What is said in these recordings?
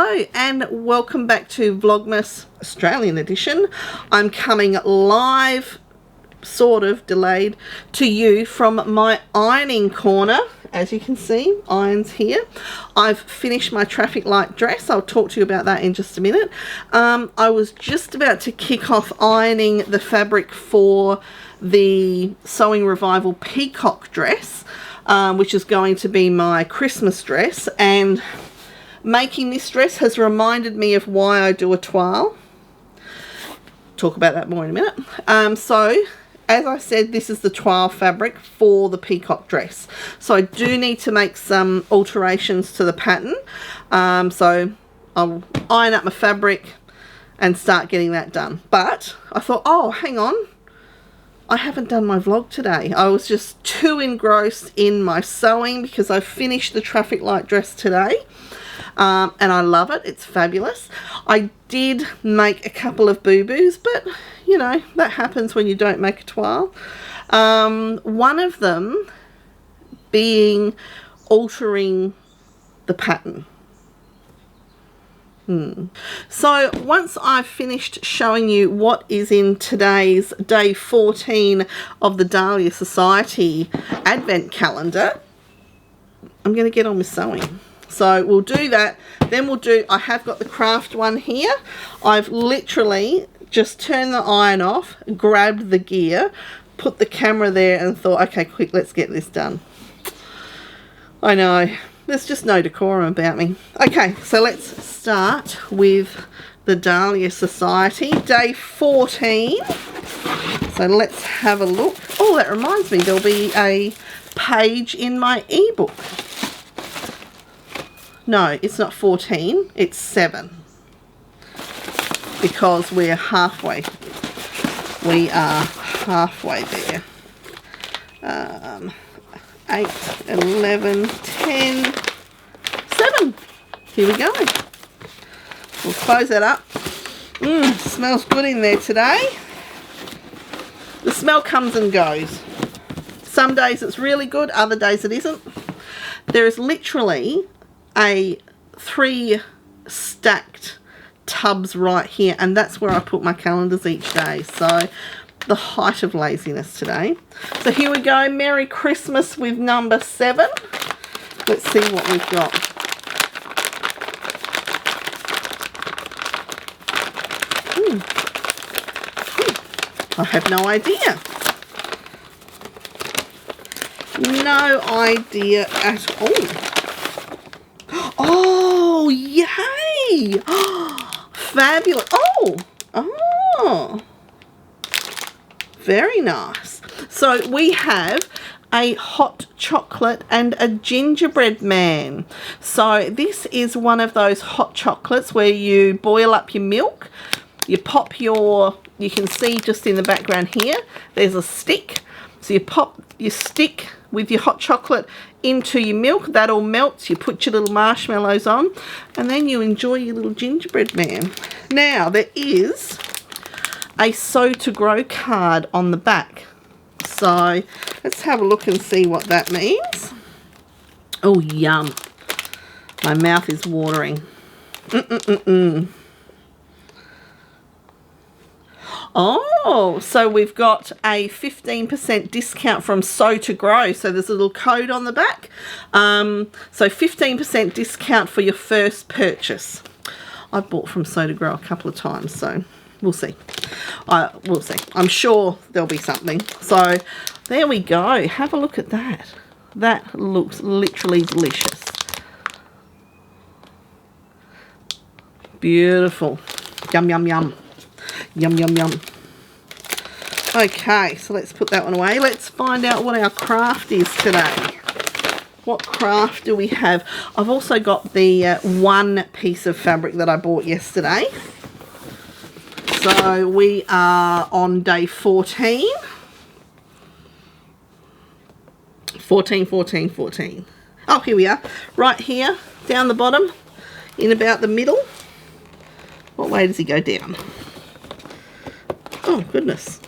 Hello and welcome back to Vlogmas Australian edition. I'm coming live, sort of delayed, to you from my ironing corner. As you can see, irons here. I've finished my traffic light dress. I'll talk to you about that in just a minute. I was just about to kick off ironing the fabric for the Sewing Revival peacock dress, which is going to be my Christmas dress, and making this dress has reminded me of why I do a toile. Talk about that more in a minute. So, as I said, this is the toile fabric for the peacock dress. So I do need to make some alterations to the pattern. So I'll iron up my fabric and start getting that done. But I thought, oh, hang on. I haven't done my vlog today. I was just too engrossed in my sewing because I finished the traffic light dress today. And I love it. It's fabulous. I did make a couple of boo-boos, but you know, that happens when you don't make a toile. One of them being altering the pattern. So once I've finished showing you what is in today's day 14 of the Dahlia Sewciety advent calendar, I'm going to get on with sewing. So we'll do that, then we'll do, I have got the craft one here. I've literally just turned the iron off, grabbed the gear, put the camera there and thought, okay, quick, let's get this done. I know, there's just no decorum about me. Okay, so let's start with the Dahlia Sewciety, day 14. So let's have a look. Oh, that reminds me, there'll be a page in my ebook. No, it's not 14, it's 7. Because we're halfway. We are halfway there. 8, 11, 10, 7. Here we go. We'll close that up. Smells good in there today. The smell comes and goes. Some days it's really good, other days it isn't. There is literally 3 stacked tubs right here, and that's where I put my calendars each day. So the height of laziness today. So here we go, Merry Christmas with number 7. Let's see what we've got. I have no idea. No idea at all. Oh, yay! Fabulous. Oh, very nice. So we have a hot chocolate and a gingerbread man. So this is one of those hot chocolates where you boil up your milk, you pop your, you can see just in the background here, there's a stick. So you pop your stick with your hot chocolate into your milk, that all melts, you put your little marshmallows on, and then you enjoy your little gingerbread man. Now, there is a Sew to Grow card on the back. So, let's have a look and see what that means. Oh, yum. My mouth is watering. Oh, so we've got a 15% discount from Sew to Grow. So there's a little code on the back. So 15% discount for your first purchase. I've bought from Sew to Grow a couple of times, so we'll see. We'll see. I'm sure there'll be something. So there we go. Have a look at that. That looks literally delicious. Beautiful. Yum, yum, yum. Yum, yum, yum. Okay, so let's put that one away. Let's find out what our craft is today. What craft do we have? I've also got the one piece of fabric that I bought yesterday. So we are on day 14. 14. Oh, here we are. Right here, down the bottom, in about the middle. What way does he go down? Oh, goodness.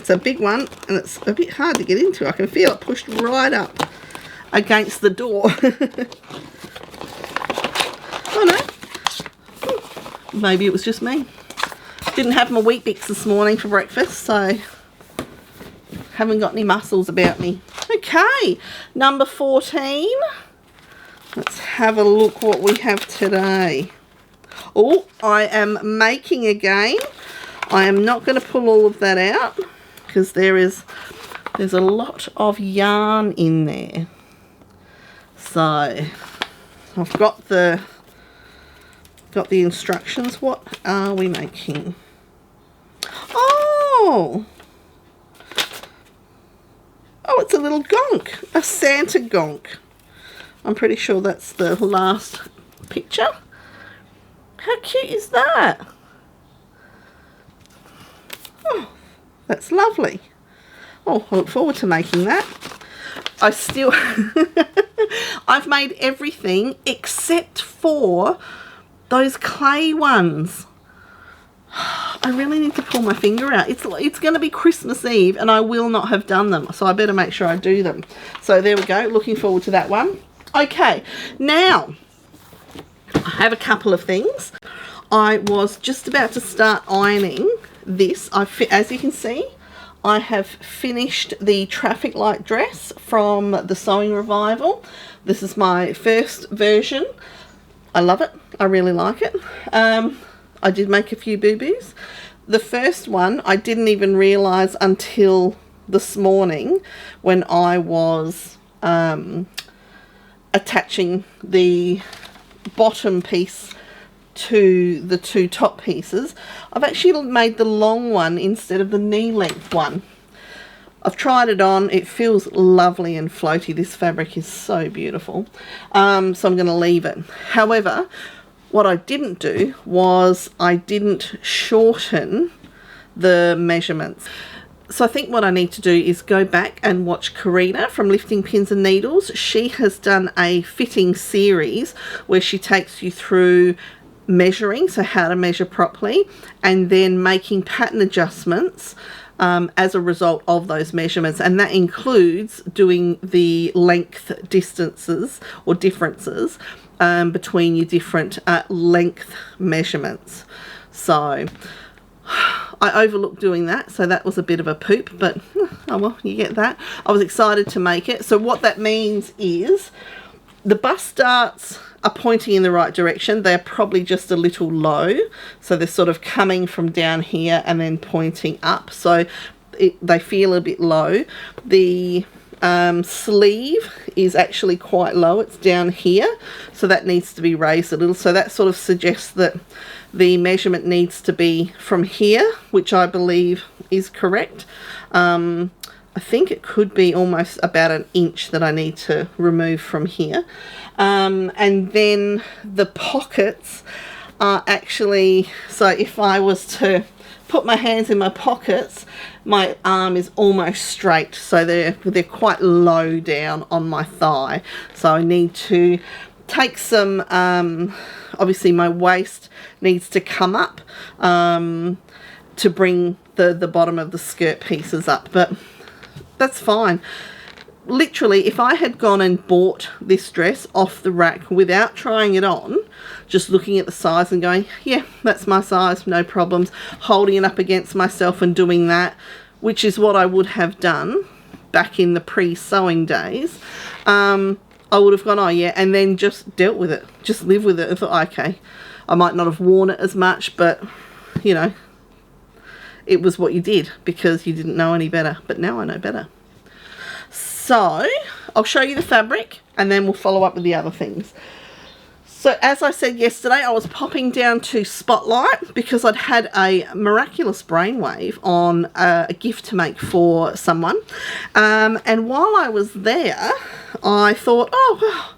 It's a big one and it's a bit hard to get into. I can feel it pushed right up against the door. Oh no, maybe it was just me. Didn't have my Weet-Bix this morning for breakfast, so haven't got any muscles about me. Okay, number 14. Let's have a look what we have today. Oh, I am making again. I am not going to pull all of that out because there's a lot of yarn in there. So I've got the instructions. What are we making? Oh, it's a little gonk, a Santa gonk. I'm pretty sure that's the last picture. How cute is that? Oh, that's lovely. Oh, I look forward to making that. I've made everything except for those clay ones. I really need to pull my finger out. It's going to be Christmas Eve and I will not have done them, so I better make sure I do them. So there we go, looking forward to that one. Okay, now I have a couple of things. I was just about to start ironing this. As you can see, I have finished the traffic light dress from the Sewing Revival. This is my first version. I love it. I really like it. I did make a few boo-boos. The first one I didn't even realise until this morning when I was attaching the bottom piece to the two top pieces. I've actually made the long one instead of the knee length one. I've tried it on. It feels lovely and floaty. This fabric is so beautiful. So I'm going to leave it. However, what I didn't do was I didn't shorten the measurements. So I think what I need to do is go back and watch Karina from Lifting Pins and Needles. She has done a fitting series where she takes you through measuring, so how to measure properly, and then making pattern adjustments as a result of those measurements, and that includes doing the length distances or differences between your different length measurements. So I overlooked doing that, so that was a bit of a poop, but oh well, you get that. I was excited to make it. So what that means is the bust darts are pointing in the right direction. They're probably just a little low, so they're sort of coming from down here and then pointing up, so they feel a bit low. The sleeve is actually quite low. It's down here, so that needs to be raised a little. So that sort of suggests that the measurement needs to be from here, which I believe is correct. I think it could be almost about an inch that I need to remove from here. And then the pockets are actually, so if I was to put my hands in my pockets, my arm is almost straight, so they're quite low down on my thigh. So I need to take some, obviously my waist needs to come up to bring the bottom of the skirt pieces up, but that's fine. Literally, if I had gone and bought this dress off the rack without trying it on, just looking at the size and going, yeah, that's my size, no problems, holding it up against myself and doing that, which is what I would have done back in the pre-sewing days, I would have gone, oh yeah, and then just dealt with it, just live with it, and thought, okay, I might not have worn it as much, but, you know, it was what you did because you didn't know any better, but now I know better. So I'll show you the fabric and then we'll follow up with the other things. So as I said yesterday, I was popping down to Spotlight because I'd had a miraculous brainwave on a gift to make for someone. And while I was there, I thought, oh, well,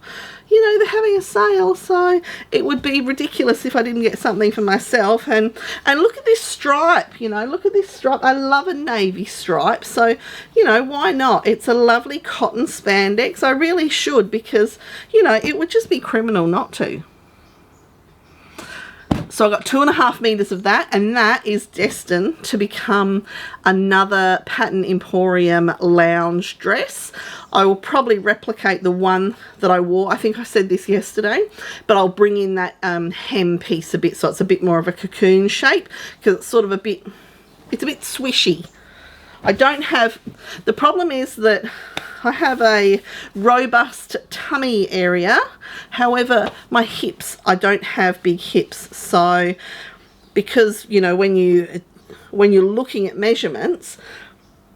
you know, they're having a sale, so it would be ridiculous if I didn't get something for myself. And look at this stripe, you know, look at this stripe. I love a navy stripe, so, you know, why not? It's a lovely cotton spandex. I really should, because, you know, it would just be criminal not to. So I got 2.5 meters of that, and that is destined to become another Pattern Emporium lounge dress. I will probably replicate the one that I wore. I think I said this yesterday, but I'll bring in that hem piece a bit, so it's a bit more of a cocoon shape, because it's sort of a bit, it's a bit swishy. I don't have, the problem is that I have a robust tummy area. However, my hips, I don't have big hips. So because, you know, when you're looking at measurements,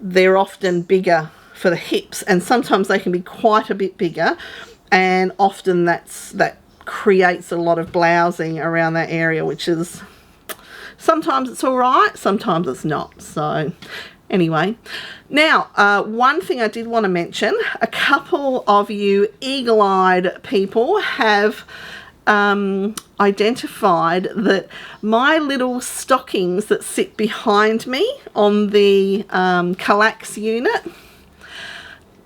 they're often bigger for the hips, and sometimes they can be quite a bit bigger, and often that creates a lot of blousing around that area, which is, sometimes it's all right, sometimes it's not. So anyway, now one thing I did want to mention, a couple of you eagle-eyed people have identified that my little stockings that sit behind me on the Kallax unit,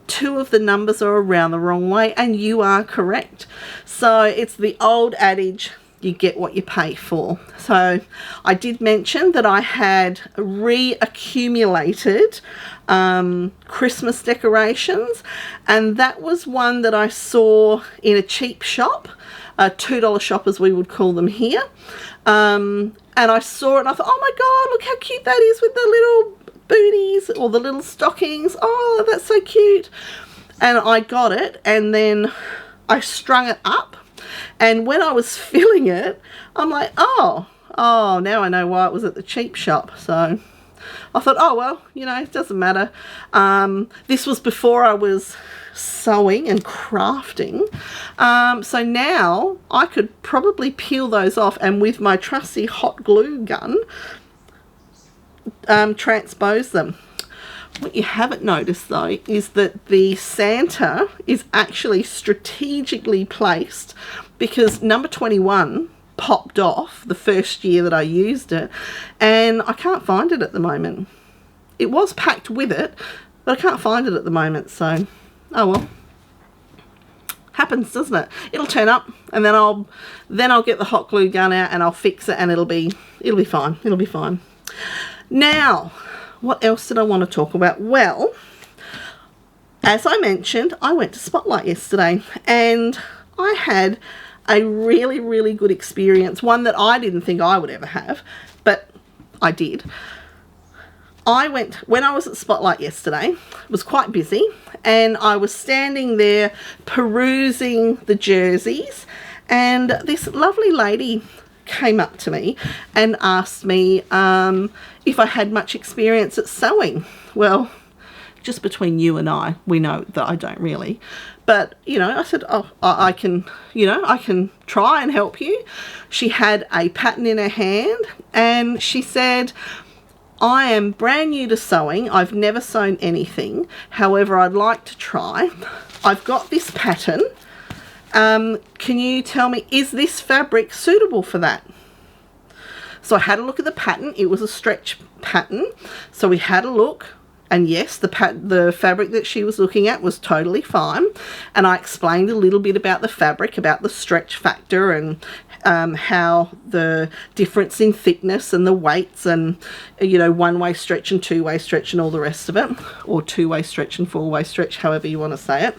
2 of the numbers are around the wrong way, and you are correct. So it's the old adage, you get what you pay for. So I did mention that I had reaccumulated Christmas decorations, and that was one that I saw in a cheap shop, a $2 shop as we would call them here, and I saw it and I thought, oh my god, look how cute that is with the little booties or the little stockings. Oh, that's so cute. And I got it, and then I strung it up, and when I was filling it, I'm like, oh, now I know why it was at the cheap shop. So I thought, oh well, you know, it doesn't matter. This was before I was sewing and crafting, so now I could probably peel those off, and with my trusty hot glue gun transpose them. What you haven't noticed though is that the Santa is actually strategically placed, because number 21 popped off the first year that I used it, and I can't find it at the moment. It was packed with it, but I can't find it at the moment. So oh well, happens, doesn't it? It'll turn up, and then I'll get the hot glue gun out and I'll fix it, and it'll be fine. It'll be fine. Now, what else did I want to talk about? Well, as I mentioned, I went to Spotlight yesterday, and I had a really, really good experience, one that I didn't think I would ever have, but I did. When I was at Spotlight yesterday, it was quite busy, and I was standing there perusing the jerseys, and this lovely lady came up to me and asked me if I had much experience at sewing. Well, just between you and I, we know that I don't really. But, you know, I said, oh, I can, you know, I can try and help you. She had a pattern in her hand, and she said, I am brand new to sewing. I've never sewn anything. However, I'd like to try. I've got this pattern. Can you tell me, is this fabric suitable for that? So I had a look at the pattern. It was a stretch pattern. So we had a look, and yes, the fabric that she was looking at was totally fine. And I explained a little bit about the fabric, about the stretch factor, and how the difference in thickness and the weights, and, you know, one-way stretch and two-way stretch and all the rest of it, or two-way stretch and four-way stretch, however you want to say it.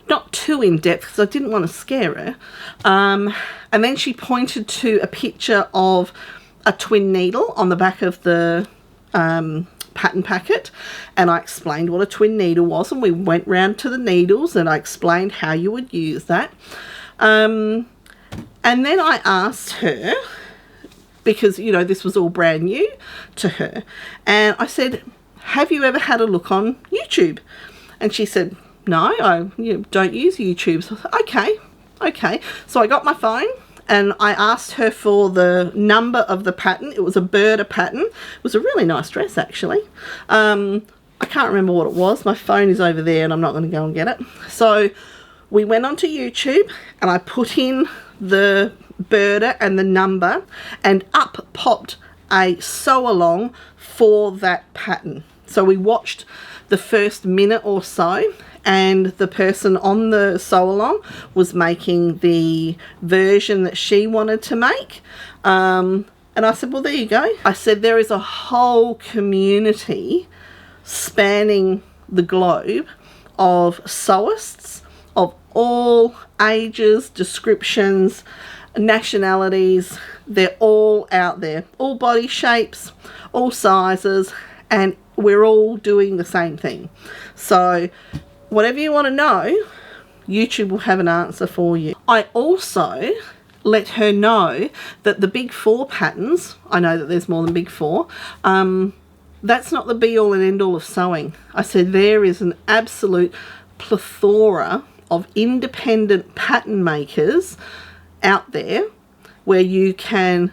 Not too in-depth because I didn't want to scare her. And then she pointed to a picture of a twin needle on the back of the pattern packet, and I explained what a twin needle was, and we went round to the needles, and I explained how you would use that. And then I asked her, because, you know, this was all brand new to her, and I said, have you ever had a look on YouTube? And she said, no, I don't use YouTube. So I thought, okay. So I got my phone, and I asked her for the number of the pattern. It was a Berta pattern. It was a really nice dress, actually. I can't remember what it was. My phone is over there, and I'm not going to go and get it. So we went onto YouTube, and I put in the Berta and the number, and up popped a sew along for that pattern. So we watched the first minute or so, and the person on the sew along was making the version that she wanted to make. And I said, well, there you go. I said, there is a whole community spanning the globe of sewists of all ages, descriptions, nationalities. They're all out there, all body shapes, all sizes, and we're all doing the same thing. So whatever you want to know, YouTube will have an answer for you. I also let her know that the big 4 patterns, I know that there's more than big 4, that's not the be all and end all of sewing. I said there is an absolute plethora of independent pattern makers out there where you can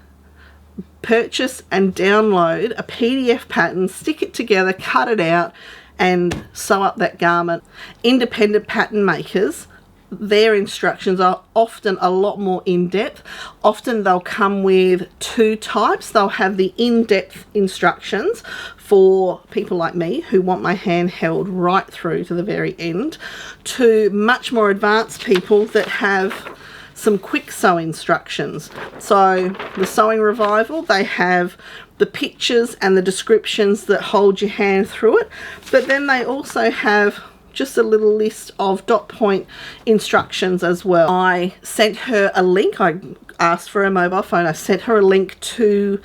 purchase and download a PDF pattern, stick it together, cut it out and sew up that garment. Independent pattern makers, their instructions are often a lot more in-depth. Often they'll come with 2 types. They'll have the in-depth instructions for people like me who want my hand held right through to the very end, to much more advanced people that have some quick sew instructions. So the Sewing Revival, they have the pictures and the descriptions that hold your hand through it, but then they also have just a little list of dot point instructions as well. I sent her a link. I asked for a mobile phone. I sent her a link to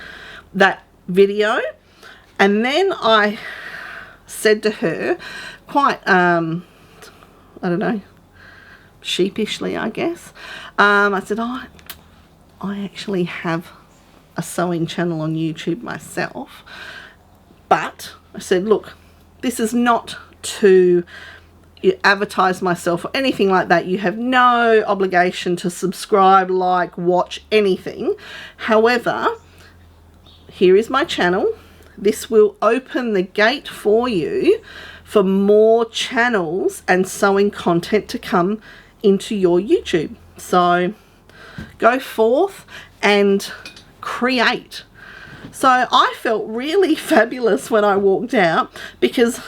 that video, and then I said to her quite I don't know, sheepishly I guess, I said, I actually have a sewing channel on YouTube myself, but I said, look, this is not to advertise myself or anything like that. You have no obligation to subscribe, like, watch, anything. However, here is my channel. This will open the gate for you for more channels and sewing content to come into your YouTube. So go forth and create. So I felt really fabulous when I walked out, because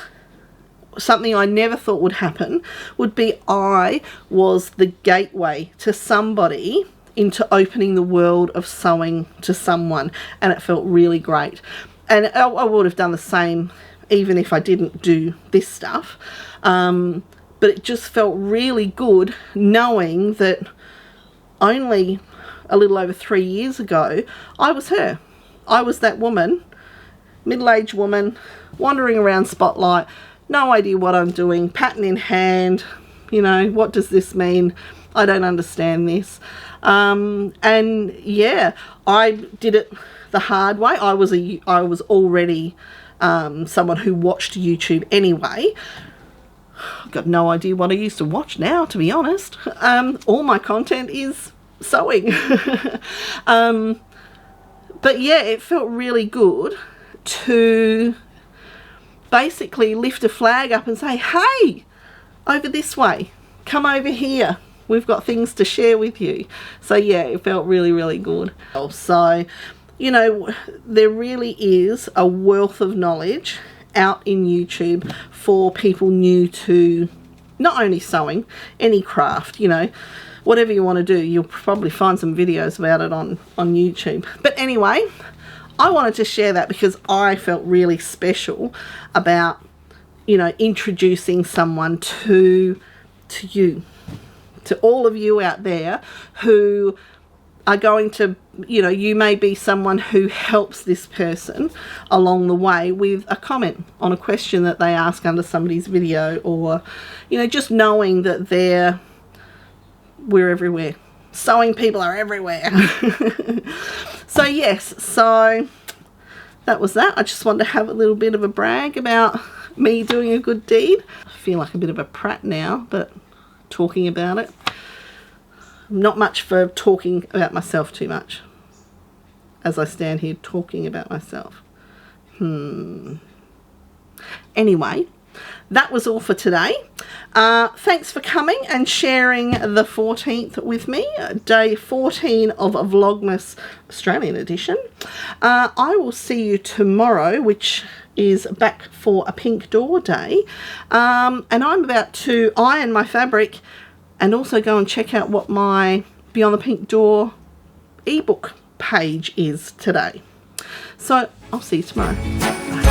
something I never thought would happen would be I was the gateway to somebody into opening the world of sewing to someone, and it felt really great. And I would have done the same even if I didn't do this stuff, but it just felt really good knowing that only a little over 3 years ago I was her. I was that woman, middle-aged woman, wandering around Spotlight, no idea what I'm doing, pattern in hand, you know, what does this mean? I don't understand this. And yeah, I did it the hard way. I was already someone who watched YouTube anyway. I've got no idea what I used to watch now, to be honest. All my content is sewing. But yeah, it felt really good to basically lift a flag up and say, hey, over this way, come over here, we've got things to share with you. So yeah, it felt really, really good. So, you know, there really is a wealth of knowledge out in YouTube for people new to not only sewing, any craft, you know, whatever you want to do, you'll probably find some videos about it on YouTube. But anyway, I wanted to share that because I felt really special about, you know, introducing someone to you, to all of you out there who are going to, you know, you may be someone who helps this person along the way with a comment on a question that they ask under somebody's video, or, you know, just knowing that we're everywhere. Sewing people are everywhere. So yes, so that was that. I just wanted to have a little bit of a brag about me doing a good deed. I feel like a bit of a prat now, but talking about it. Not much for talking about myself too much, as I stand here talking about myself. Anyway, that was all for today. Thanks for coming and sharing the 14th with me, day 14 of Vlogmas Australian edition. I will see you tomorrow, which is back for a pink door day, and I'm about to iron my fabric and also go and check out what my Beyond the Pink Door ebook page is today. So I'll see you tomorrow. Bye.